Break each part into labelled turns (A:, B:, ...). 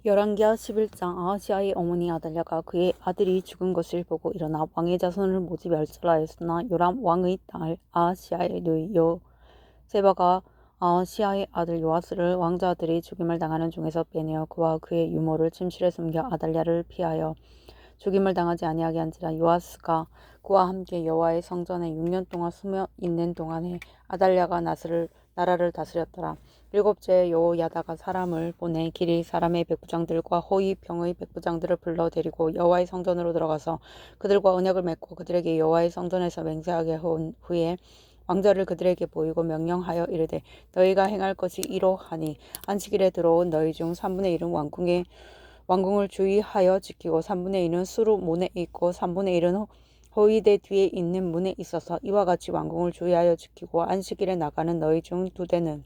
A: 열왕기하 11장. 아하시아의 어머니 아달랴가 그의 아들이 죽은 것을 보고 일어나 왕의 자손을 모두 멸절하였으나 요람 왕의 딸 아하시아의 누이 여세바가 아하시아의 아들 요아스를 왕자들이 죽임을 당하는 중에서 빼내어 그와 그의 유모를 침실에 숨겨 아달랴를 피하여 죽임을 당하지 아니하게 한지라. 요아스가 그와 함께 여호와의 성전에 6년 동안 숨어 있는 동안에 아달랴가 나라를 다스렸더라. 일곱째 여호야다가 사람을 보내 길이 사람의 백부장들과 호위 병의 백부장들을 불러 데리고 여호와의 성전으로 들어가서 그들과 언약을 맺고 그들에게 여호와의 성전에서 맹세하게 한 후에 왕자를 그들에게 보이고 명령하여 이르되 너희가 행할 것이 이러하니 안식일에 들어온 너희 중 3분의 1은 왕궁을 주의하여 지키고 3분의 1은 수루 문에 있고 3분의 1은 호위대 뒤에 있는 문에 있어서 이와 같이 왕궁을 주의하여 지키고 안식일에 나가는 너희 중 2대는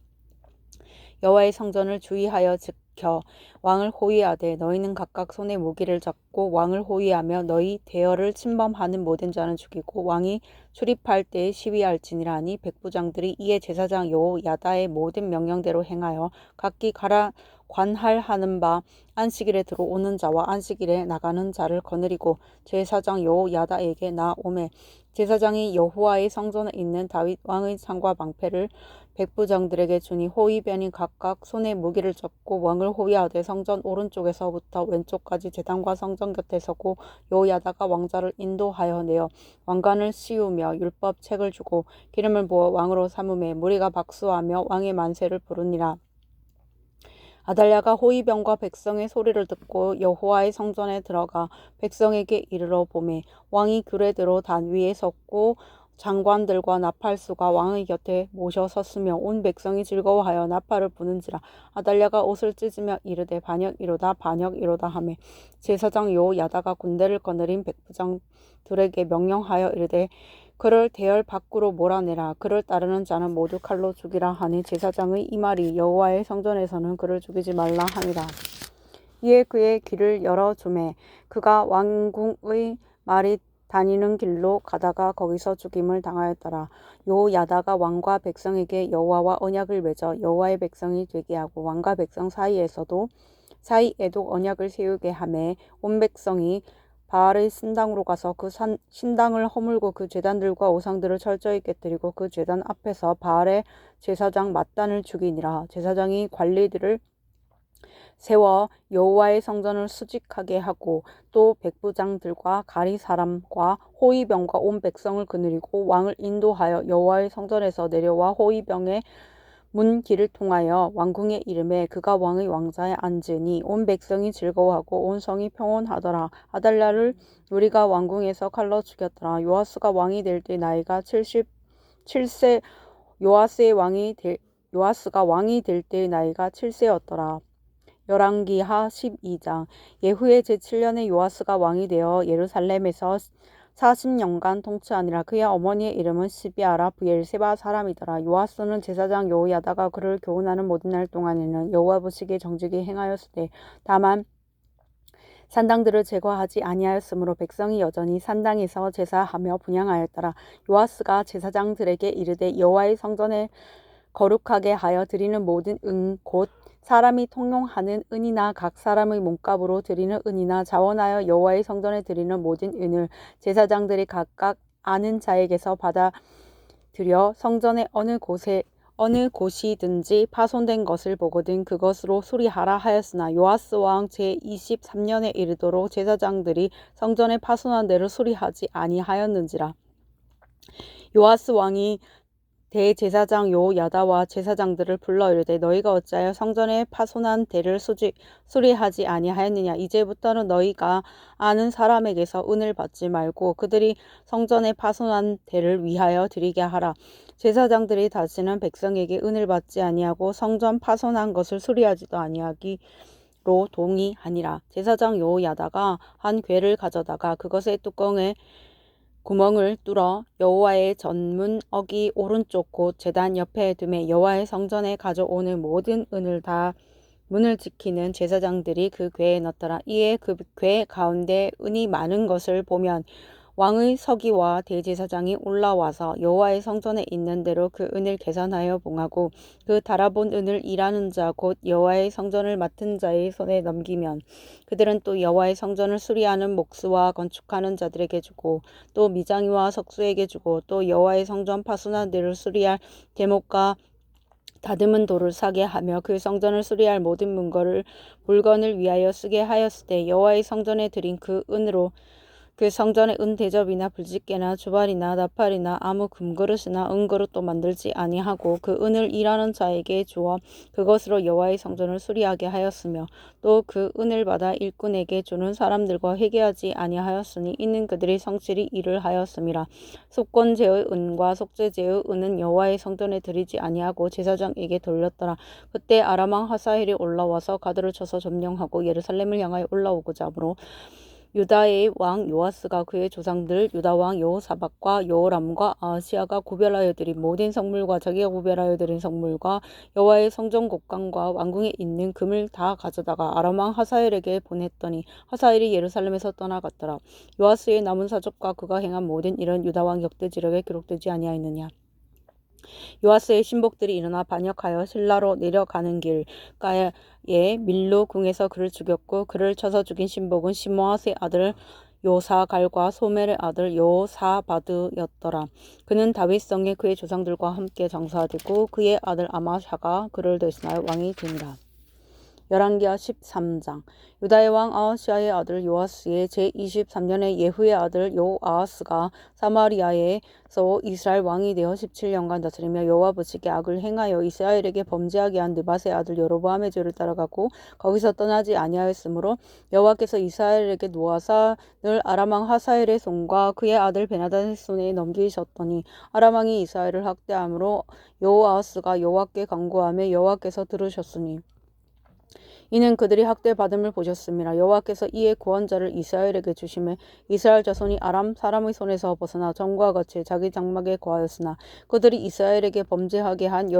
A: 여호와의 성전을 주의하여 지켜 왕을 호위하되 너희는 각각 손에 무기를 잡고 왕을 호위하며 너희 대열을 침범하는 모든 자는 죽이고 왕이 출입할 때에 시위할지니라 하니 백부장들이 이에 제사장 여호야다의 모든 명령대로 행하여 각기 관할하는 바 안식일에 들어오는 자와 안식일에 나가는 자를 거느리고 제사장 여호야다에게 나오매 제사장이 여호와의 성전에 있는 다윗 왕의 상과 방패를 백부장들에게 주니 호위변이 각각 손에 무기를 잡고 왕을 호위하되 성전 오른쪽에서부터 왼쪽까지 제단과 성전 곁에 서고 여호야다가 왕자를 인도하여 내어 왕관을 씌우며 율법 책을 주고 기름을 부어 왕으로 삼음에 무리가 박수하며 왕의 만세를 부르니라. 아달랴가 호위병과 백성의 소리를 듣고 여호와의 성전에 들어가 백성에게 이르러 보매 왕이 규례대로 단 위에 섰고 장관들과 나팔수가 왕의 곁에 모셔 섰으며 온 백성이 즐거워하여 나팔을 부는지라. 아달랴가 옷을 찢으며 이르되 반역이로다 반역이로다 하매 제사장 여호야다가 군대를 거느린 백부장들에게 명령하여 이르되 그를 대열 밖으로 몰아내라. 그를 따르는 자는 모두 칼로 죽이라 하니 제사장의 이 말이 여호와의 성전에서는 그를 죽이지 말라 하니라. 이에 그의 길을 열어주매 그가 왕궁의 말이 다니는 길로 가다가 거기서 죽임을 당하였더라. 여호야다가 왕과 백성에게 여호와와 언약을 맺어 여호와의 백성이 되게 하고 왕과 백성 사이에도 언약을 세우게 하매 온 백성이 바알의 신당으로 가서 그 신당을 허물고 그 제단들과 우상들을 철저히 깨뜨리고 그 제단 앞에서 바알의 제사장 맏단을 죽이니라. 제사장이 관리들을 세워 여호와의 성전을 수직하게 하고 또 백부장들과 가리 사람과 호위병과 온 백성을 거느리고 왕을 인도하여 여호와의 성전에서 내려와 호위병의 문 길을 통하여 왕궁에 이르매 그가 왕의 왕자에 앉으니 온 백성이 즐거워하고 온 성이 평온하더라. 아달랴를 우리가 왕궁에서 칼로 죽였더라. 요아스가 왕이 될 때 나이가 77세. 요아스가 왕이 될 때 나이가 7세였더라. 열왕기하 12장. 예후의 제7년에 요아스가 왕이 되어 예루살렘에서 40년간 통치하니라. 그의 어머니의 이름은 시비아라 브엘세바 사람이더라. 요아스는 제사장 여호야다가 그를 교훈하는 모든 날 동안에는 여호와 보시기에 정직히 행하였으되 다만 산당들을 제거하지 아니하였으므로 백성이 여전히 산당에서 제사하며 분향하였더라. 요아스가 제사장들에게 이르되 여호와의 성전에 거룩하게 하여 드리는 모든 곧 사람이 통용하는 은이나 각 사람의 몸값으로 드리는 은이나 자원하여 여호와의 성전에 드리는 모든 은을 제사장들이 각각 아는 자에게서 받아 들여 성전의 어느 곳이든지 파손된 것을 보거든 그것으로 수리하라 하였으나 요아스 왕 제23년에 이르도록 제사장들이 성전에 파손한 데를 수리하지 아니하였는지라. 요아스 왕이 대제사장 여호야다와 제사장들을 불러 이르되 너희가 어찌하여 성전에 파손한 데를 수리하지 아니하였느냐. 이제부터는 너희가 아는 사람에게서 은을 받지 말고 그들이 성전에 파손한 데를 위하여 드리게 하라. 제사장들이 다시는 백성에게 은을 받지 아니하고 성전 파손한 것을 수리하지도 아니하기로 동의하니라. 제사장 여호야다가 한 궤를 가져다가 그것의 뚜껑에 구멍을 뚫어 여호와의 전문 어기 오른쪽 곧 제단 옆에 두매 여호와의 성전에 가져오는 모든 은을 다 문을 지키는 제사장들이 그 궤에 넣더라. 이에 그 궤 가운데 은이 많은 것을 보면 왕의 서기와 대제사장이 올라와서 여호와의 성전에 있는 대로 그 은을 계산하여 봉하고 그 달아본 은을 일하는 자 곧 여호와의 성전을 맡은 자의 손에 넘기면 그들은 또 여호와의 성전을 수리하는 목수와 건축하는 자들에게 주고 또 미장이와 석수에게 주고 또 여호와의 성전 파수난 데를 수리할 제목과 다듬은 돌을 사게 하며 그 성전을 수리할 모든 물건을 위하여 쓰게 하였을 때 여호와의 성전에 드린 그 은으로 그 성전에 은 대접이나 불집게나 주발이나 나팔이나 아무 금그릇이나 은그릇도 만들지 아니하고 그 은을 일하는 자에게 주어 그것으로 여호와의 성전을 수리하게 하였으며 또 그 은을 받아 일꾼에게 주는 사람들과 회개하지 아니하였으니 이는 그들이 성실히 일을 하였음이라. 속건제의 은과 속죄제의 은은 여호와의 성전에 드리지 아니하고 제사장에게 돌렸더라. 그때 아람 왕 하사엘이 올라와서 가드를 쳐서 점령하고 예루살렘을 향하여 올라오고자 하므로 유다의 왕 요아스가 그의 조상들 유다 왕 여호사밧과 여호람과 아하시아가 구별하여 드린 모든 성물과 자기가 구별하여 드린 성물과 여호와의 성전 곡간과 왕궁에 있는 금을 다 가져다가 아람 왕 하사엘에게 보냈더니 하사엘이 예루살렘에서 떠나갔더라. 요아스의 남은 사적과 그가 행한 모든 일은 유다 왕 역대지력에 기록되지 아니하였느냐. 요아스의 신복들이 일어나 반역하여 실라로 내려가는 길가에 밀로 궁에서 그를 죽였고 그를 쳐서 죽인 신복은 시므아스의 아들 요사갈과 소멜의 아들 요사바드였더라. 그는 다윗성에 그의 조상들과 함께 장사되고 그의 아들 아마샤가 그를 대신하여 왕이 되니라. 열왕기하 13장. 유다의 왕 아하시아의 아들 요아스의 제23년에 예후의 아들 요아하스가 사마리아에서 이스라엘 왕이 되어 17년간 다스리며 여호와 보시기에 악을 행하여 이스라엘에게 범죄하게 한 느밧의 아들 여로보암의 죄를 따라가고 거기서 떠나지 아니하였으므로 여호와께서 이스라엘에게 노아산을 아람 왕 하사엘의 손과 그의 아들 베나닷의 손에 넘기셨더니 아람 왕이 이스라엘을 학대함으로 요아하스가 여호와께 간구하며 여호와께서 들으셨으니 이는 그들이 학대받음을 보셨음이라. 여호와께서 이에 구원자를 이스라엘에게 주시매 이스라엘 자손이 아람 사람의 손에서 벗어나 전과 같이 자기 장막에 거하였으나 그들이 이스라엘에게 범죄하게 한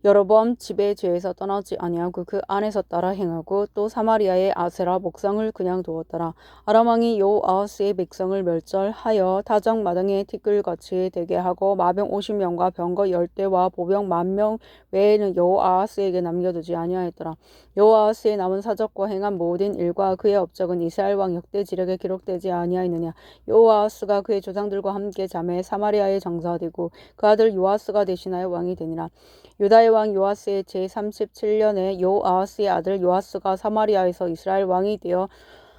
A: 여로보암 집의 죄에서 떠나지 아니하고 그 안에서 따라 행하고 또 사마리아의 아세라 목상을 그냥 두었더라. 아람 왕이 요아하스의 백성을 멸절하여 타작 마당에 티끌같이 되게 하고 마병 50명과 병거 10대와 보병 10,000명 외에는 요아하스에게 남겨두지 아니하였더라. 요아하스의 남은 사적과 행한 모든 일과 그의 업적은 이스라엘 왕 역대지력에 기록되지 아니하였느냐. 요아하스가 그의 조상들과 함께 자매 사마리아에 장사되고 그 아들 요아스가 대신하여 왕이 되니라. 유다의 왕 요아스의 제37년에 요아하스의 아들 요아스가 사마리아에서 이스라엘 왕이 되어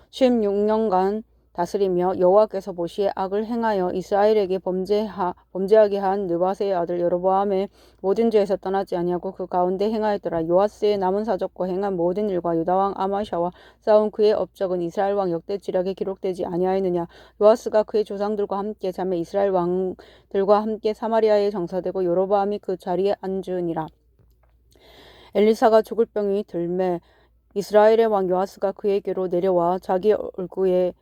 A: 16년간 다스리며 여호와께서 보시에 악을 행하여 이스라엘에게 범죄하게 한 느밧의 아들 여로보암의 모든 죄에서 떠나지 아니하고 그 가운데 행하였더라. 요아스의 남은 사적과 행한 모든 일과 유다 왕 아마샤와 싸운 그의 업적은 이스라엘 왕 역대지력에 기록되지 아니하였느냐. 요아스가 그의 조상들과 함께 자매 이스라엘 왕들과 함께 사마리아에 정사되고 여로보암이 그 자리에 앉으니라. 엘리사가 죽을 병이 들매 이스라엘의 왕 요아스가 그에게로 내려와 자기 얼굴에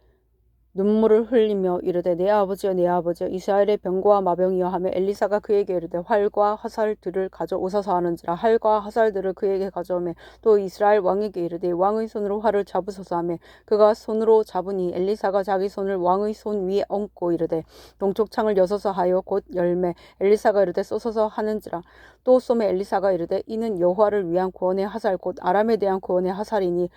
A: 눈물을 흘리며 이르되 내 아버지여 내 아버지여 이스라엘의 병거와 마병이여 하며 엘리사가 그에게 이르되 활과 화살들을 가져오소서 하는지라. 활과 화살들을 그에게 가져오매 또 이스라엘 왕에게 이르되 왕의 손으로 활을 잡으소서 하며 그가 손으로 잡으니 엘리사가 자기 손을 왕의 손 위에 얹고 이르되 동쪽 창을 여소서 하여 곧 열매 엘리사가 이르되 쏘소서 하는지라. 또 쏘매 엘리사가 이르되 이는 여호와를 위한 구원의 화살 곧 아람에 대한 구원의 화살이니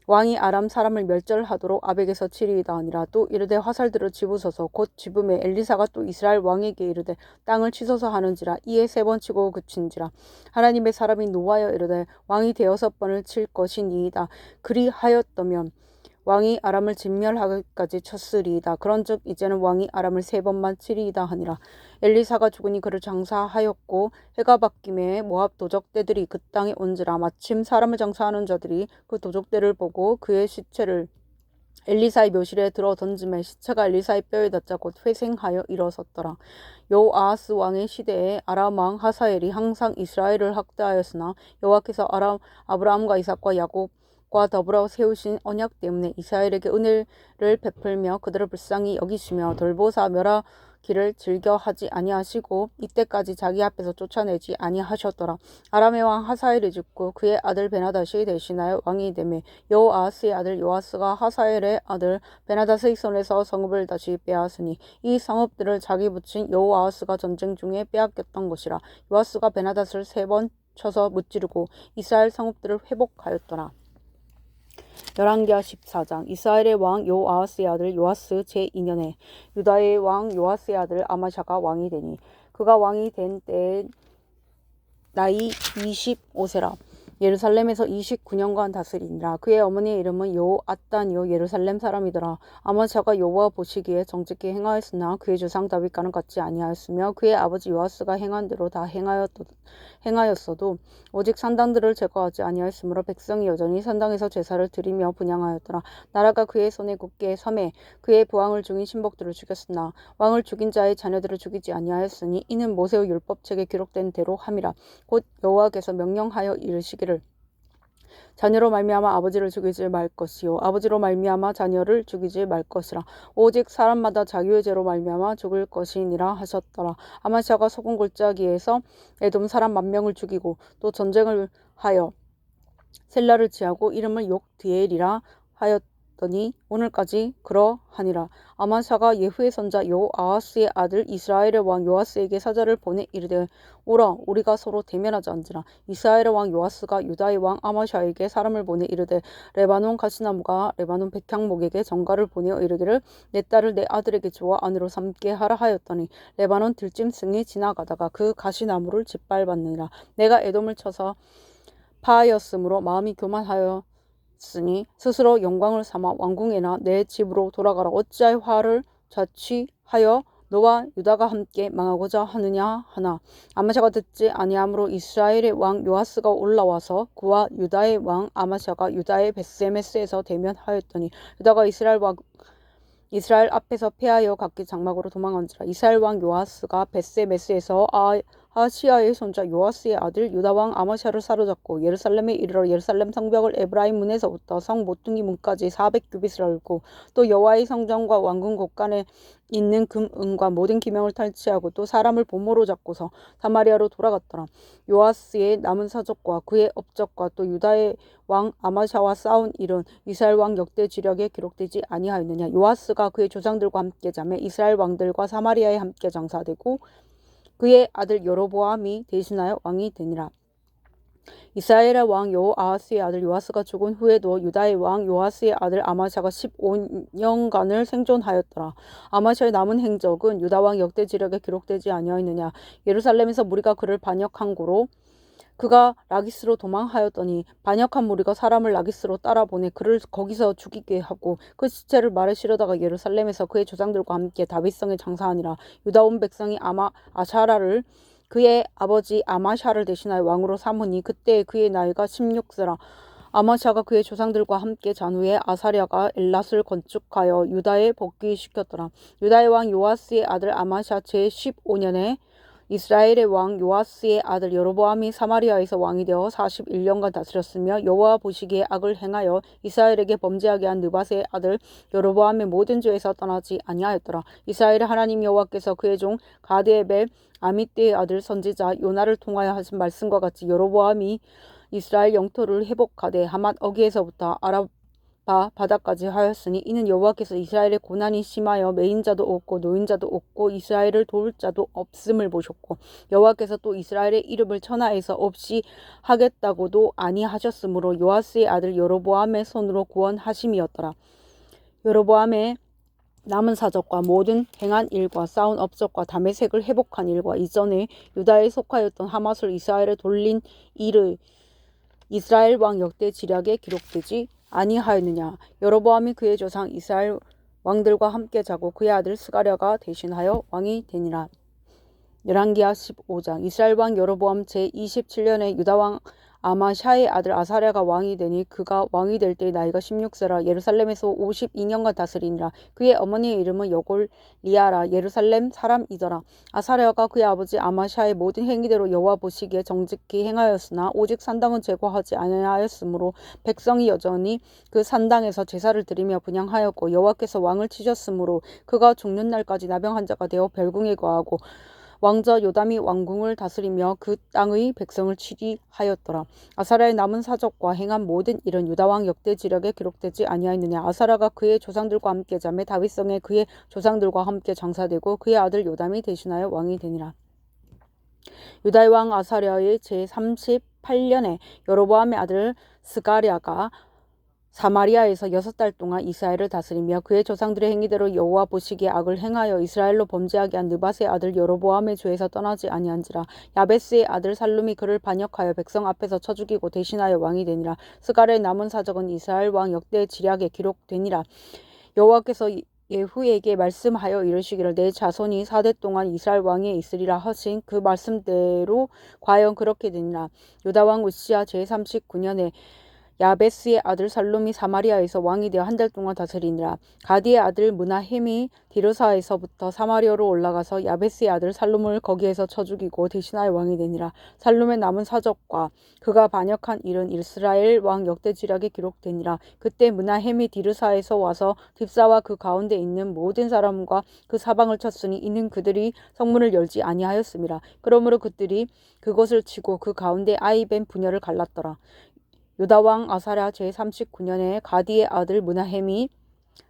A: 왕이 아람 사람을 멸절하도록 아벡에서 치리이다 하니라. 또 이르되 화살들을 집으소서. 곧 집음에 엘리사가 또 이스라엘 왕에게 이르되 땅을 치소서 하는지라. 이에 3번 치고 그친지라. 하나님의 사람이 노하여 이르되 왕이 6번을 칠 것이니이다. 그리하였더면 왕이 아람을 진멸하기까지 쳤으리이다. 그런즉 이제는 왕이 아람을 3번만 치리이다 하니라. 엘리사가 죽으니 그를 장사하였고 해가 바뀜에 모압 도적대들이 그 땅에 온지라. 마침 사람을 장사하는 자들이 그 도적대를 보고 그의 시체를 엘리사의 묘실에 들어 던짐에 시체가 엘리사의 뼈에 닿자 곧 회생하여 일어섰더라. 요아하스 왕의 시대에 아람 왕 하사엘이 항상 이스라엘을 학대하였으나 여호와께서 아브라함과 이삭과 야곱과 더불어 세우신 언약 때문에 이스라엘에게 은혜를 베풀며 그들을 불쌍히 여기시며 돌보사 멸하게 길을 즐겨 하지 아니하시고 이때까지 자기 앞에서 쫓아내지 아니하셨더라. 아람의 왕 하사엘이 죽고 그의 아들 베나닷이 대신하여 왕이 되매 여호아하스의 아들 요아스가 하사엘의 아들 베나닷의 손에서 성읍을 다시 빼앗으니 이 성읍들을 자기 붙인 여호아하스가 전쟁 중에 빼앗겼던 것이라. 요아스가 베나닷을 3번 쳐서 무찌르고 이스라엘 성읍들을 회복하였더라. 열왕기하 14장. 이스라엘의 왕 요아스의 아들 요아스 제2년에 유다의 왕 요아스의 아들 아마샤가 왕이 되니 그가 왕이 된 때에 나이 25세라. 예루살렘에서 29년간 다스리니라. 그의 어머니의 이름은 요아단이요 예루살렘 사람이더라. 아마샤가 여호와 보시기에 정직히 행하였으나 그의 조상 다윗과는 같지 아니하였으며 그의 아버지 요아스가 행한 대로 다 행하였어도 오직 산당들을 제거하지 아니하였으므로 백성이 여전히 산당에서 제사를 드리며 분향하였더라. 나라가 그의 손에 굳게 섬에 그의 부왕을 죽인 신복들을 죽였으나 왕을 죽인 자의 자녀들을 죽이지 아니하였으니 이는 모세의 율법책에 기록된 대로 함이라. 곧 여호와께서 명령하여 이르시기를 자녀로 말미암아 아버지를 죽이지 말 것이요 아버지로 말미암아 자녀를 죽이지 말 것이라. 오직 사람마다 자기의 죄로 말미암아 죽을 것이니라 하셨더라. 아마시아가 소금 골짜기에서 에돔 사람 10,000명을 죽이고 또 전쟁을 하여 셀라를 지하고 이름을 욕드엘이라 하였더니 오늘까지 그러하니라. 아마샤가 예후의 선자 요아하스의 아들 이스라엘의 왕 요아스에게 사자를 보내 이르되 오라 우리가 서로 대면하자는지라. 이스라엘의 왕 요아스가 유다의 왕 아마샤에게 사람을 보내 이르되 레바논 가시나무가 레바논 백향목에게 전가를 보내어 이르기를 내 딸을 내 아들에게 주어 아내로 삼게 하라 하였더니 레바논 들짐승이 지나가다가 그 가시나무를 짓밟았느니라. 내가 에돔을 쳐서 파하였으므로 마음이 교만하였으니 스스로 영광을 삼아 왕궁에나 내 집으로 돌아가라. 어찌하여 화를 자취하여 너와 유다가 함께 망하고자 하느냐 하나. 아마샤가 듣지 아니하므로 이스라엘의 왕 요아스가 올라와서 그와 유다의 왕 아마샤가 유다의 벳세메스에서 대면하였더니 유다가 이스라엘 앞에서 패하여 각기 장막으로 도망한지라. 이스라엘 왕 요아스가 벳세메스에서 아하시아의 손자 요아스의 아들 유다왕 아마샤를 사로잡고 예루살렘에 이르러 예루살렘 성벽을 에브라임 문에서부터 성 모퉁이 문까지 400규빗을 헐고 또 여호와의 성전과 왕궁 곳간에 있는 금, 은과 모든 기명을 탈취하고 또 사람을 보모로 잡고서 사마리아로 돌아갔더라. 요아스의 남은 사적과 그의 업적과 또 유다의 왕 아마샤와 싸운 일은 이스라엘 왕 역대 지력에 기록되지 아니하였느냐. 요아스가 그의 조상들과 함께 자매 이스라엘 왕들과 사마리아에 함께 장사되고 그의 아들 여로보암이 대신하여 왕이 되니라. 이스라엘의 왕 여호아하스의 아들 요아스가 죽은 후에도 유다의 왕 요아스의 아들 아마샤가 15년간을 생존하였더라. 아마샤의 남은 행적은 유다 왕 역대 지력에 기록되지 아니하였느냐. 예루살렘에서 무리가 그를 반역한 고로 그가 라기스로 도망하였더니 반역한 무리가 사람을 라기스로 따라보내 그를 거기서 죽이게 하고 그 시체를 말에 실어다가 예루살렘에서 그의 조상들과 함께 다윗성에 장사하니라. 유다 온 백성이 아샤라를 그의 아버지 아마샤를 대신하여 왕으로 삼으니 그때 그의 나이가 16세라. 아마샤가 그의 조상들과 함께 잔 후에 아사랴가 엘랏을 건축하여 유다에 복귀시켰더라. 유다의 왕 요아스의 아들 아마샤 제15년에 이스라엘의 왕 요아스의 아들 여로보암이 사마리아에서 왕이 되어 41년간 다스렸으며 여호와 보시기에 악을 행하여 이스라엘에게 범죄하게 한 느밧의 아들 여로보암의 모든 죄에서 떠나지 아니하였더라. 이스라엘의 하나님 여호와께서 그의 종 가드에벨 아미떼의 아들 선지자 요나를 통하여 하신 말씀과 같이 여로보암이 이스라엘 영토를 회복하되 하맛 어기에서부터 아라바 바다까지 하였으니 이는 여호와께서 이스라엘의 고난이 심하여 매인자도 없고 노인자도 없고 이스라엘을 도울 자도 없음을 보셨고 여호와께서 또 이스라엘의 이름을 천하에서 없이 하겠다고도 아니하셨으므로 요아스의 아들 여로보암의 손으로 구원하심이었더라. 여로보암의 남은 사적과 모든 행한 일과 쌓은 업적과 다메섹을 회복한 일과 이전에 유다에 속하였던 하맛을 이스라엘에 돌린 일의 이스라엘 왕 역대 지략에 기록되지 아니하였느냐. 여로보암이 그의 조상 이스라엘 왕들과 함께 자고 그의 아들 스가랴가 대신하여 왕이 되니라. 열왕기하 15장. 이스라엘 왕 여로보암 제27년에 유다 왕 아마샤의 아들 아사랴가 왕이 되니 그가 왕이 될 때 나이가 16세라. 예루살렘에서 52년간 다스리니라. 그의 어머니의 이름은 여골리아라. 예루살렘 사람이더라. 아사랴가 그의 아버지 아마샤의 모든 행위대로 여호와 보시기에 정직히 행하였으나 오직 산당은 제거하지 아니하였으므로 백성이 여전히 그 산당에서 제사를 드리며 분향하였고 여호와께서 왕을 치셨으므로 그가 죽는 날까지 나병 환자가 되어 별궁에 거하고 왕자 요담이 왕궁을 다스리며 그 땅의 백성을 치리하였더라. 아사랴의 남은 사적과 행한 모든 일은 유다 왕 역대 지력에 기록되지 아니하였느냐. 아사랴가 그의 조상들과 함께 자매 다윗성에 그의 조상들과 함께 장사되고 그의 아들 요담이 대신하여 왕이 되니라. 유다의 왕 아사랴의 제38년에 여로보암의 아들 스가랴가 사마리아에서 6달 동안 이스라엘을 다스리며 그의 조상들의 행위대로 여호와 보시기에 악을 행하여 이스라엘로 범죄하게 한 느밧의 아들 여로보암의 죄에서 떠나지 아니한지라. 야베스의 아들 살룸이 그를 반역하여 백성 앞에서 쳐 죽이고 대신하여 왕이 되니라. 스가랴의 남은 사적은 이스라엘 왕 역대 지략에 기록되니라. 여호와께서 예후에게 말씀하여 이르시기를 내 자손이 4대 동안 이스라엘 왕위에 있으리라 하신 그 말씀대로 과연 그렇게 되니라. 유다 왕 우시야 제39년에 야베스의 아들 살룸이 사마리아에서 왕이 되어 1달 동안 다스리니라. 가디의 아들 므나헴이 디르사에서부터 사마리아로 올라가서 야베스의 아들 살룸을 거기에서 쳐 죽이고 대신하여 왕이 되니라. 살룸의 남은 사적과 그가 반역한 일은 이스라엘 왕 역대지략에 기록되니라. 그때 므나헴이 디르사에서 와서 딥사와 그 가운데 있는 모든 사람과 그 사방을 쳤으니 이는 그들이 성문을 열지 아니하였음이라. 그러므로 그들이 그것을 치고 그 가운데 아이벤 분열을 갈랐더라. 유다 왕 아사랴 제39년에 가디의 아들 므나헴이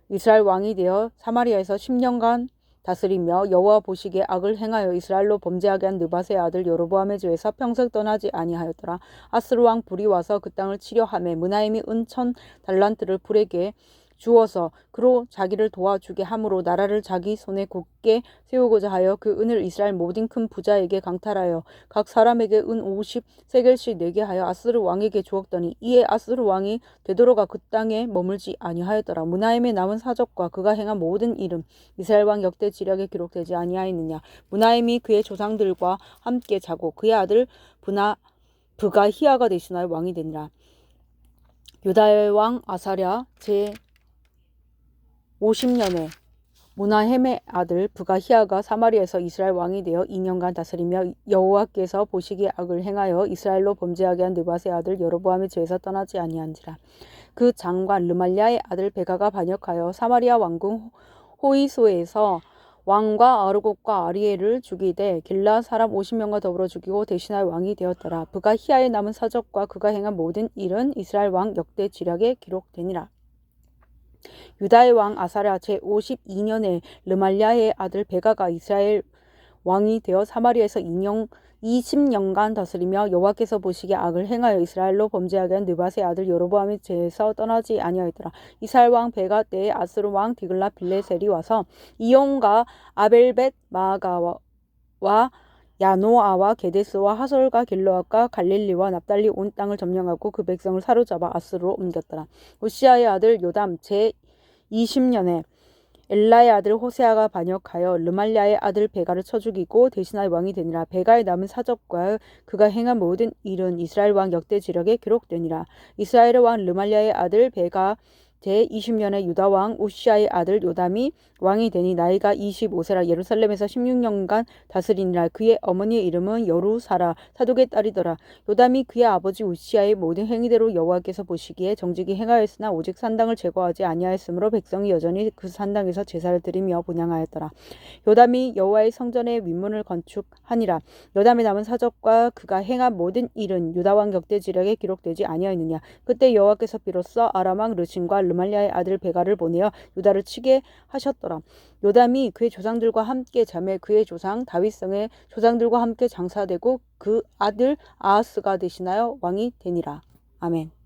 A: 이스라엘 왕이 되어 사마리아에서 10년간 다스리며 여호와 보시기에 악을 행하여 이스라엘로 범죄하게 한 느밧의 아들 여로보암의 죄에서 평생 떠나지 아니하였더라. 아스루 왕 불이 와서 그 땅을 치려하매 므나헴이 은 1000달란트를 불에게 주어서 그로 자기를 도와주게 함으로 나라를 자기 손에 굳게 세우고자 하여 그 은을 이스라엘 모든 큰 부자에게 강탈하여 각 사람에게 은 50세겔씩 내게 하여 아스르 왕에게 주었더니 이에 아스르 왕이 되돌아가 그 땅에 머물지 아니하였더라. 므나헴의 남은 사적과 그가 행한 모든 일은 이스라엘 왕 역대 지략에 기록되지 아니하였느냐. 므나헴이 그의 조상들과 함께 자고 그의 아들 브가히아가 대신하여 왕이 되니라. 유다의 왕 아사랴 제50년에 므나헴의 아들 브가히아가 사마리아에서 이스라엘 왕이 되어 2년간 다스리며 여호와께서 보시기에 악을 행하여 이스라엘로 범죄하게 한 느밧의 아들 여로보암의 죄에서 떠나지 아니한지라. 그 장관 르말랴의 아들 베가가 반역하여 사마리아 왕궁 호이소에서 왕과 아르곡과 아리엘을 죽이되 길라 사람 50명과 더불어 죽이고 대신하여 왕이 되었더라. 브가히아의 남은 사적과 그가 행한 모든 일은 이스라엘 왕 역대 지략에 기록되니라. 유다의 왕 아사랴 제52년에 르말랴의 아들 베가가 이스라엘 왕이 되어 사마리아에서 20년간 다스리며 여호와께서 보시기에 악을 행하여 이스라엘로 범죄하게 한 느밧의 아들 여로보암의 죄에서 떠나지 아니하였더라. 이스라엘 왕 베가 때에 아스루 왕 디글라 빌레셀이 와서 이온과 아벨벳 마아가와 야노아와 게데스와 하솔과 길르앗과 갈릴리와 납달리 온 땅을 점령하고 그 백성을 사로잡아 아스루로 옮겼더라. 우시아의 아들 요담 제20년에 엘라의 아들 호세아가 반역하여 르말랴의 아들 베가를 쳐 죽이고 대신하여 왕이 되니라. 베가의 남은 사적과 그가 행한 모든 일은 이스라엘 왕 역대 지력에 기록되니라. 이스라엘의 왕 르말랴의 아들 베가 제20년에 유다 왕 우시아의 아들 요담이 왕이 되니 나이가 25세라. 예루살렘에서 16년간 다스리니라. 그의 어머니의 이름은 여루사라 사독의 딸이더라. 요담이 그의 아버지 우시아의 모든 행위대로 여호와께서 보시기에 정직히 행하였으나 오직 산당을 제거하지 아니하였으므로 백성이 여전히 그 산당에서 제사를 드리며 분향하였더라. 요담이 여호와의 성전의 윗문을 건축하니라. 요담의 남은 사적과 그가 행한 모든 일은 유다 왕 역대 지략에 기록되지 아니하였느냐. 그때 여호와께서 비로소 아람 왕 르신과 르말랴의 아들 베가를 보내어 유다를 치게 하셨더라. 요담이 그의 조상들과 함께 자매 그의 조상 다윗성의 조상들과 함께 장사되고 그 아들 아하스가 대신하여 왕이 되니라. 아멘.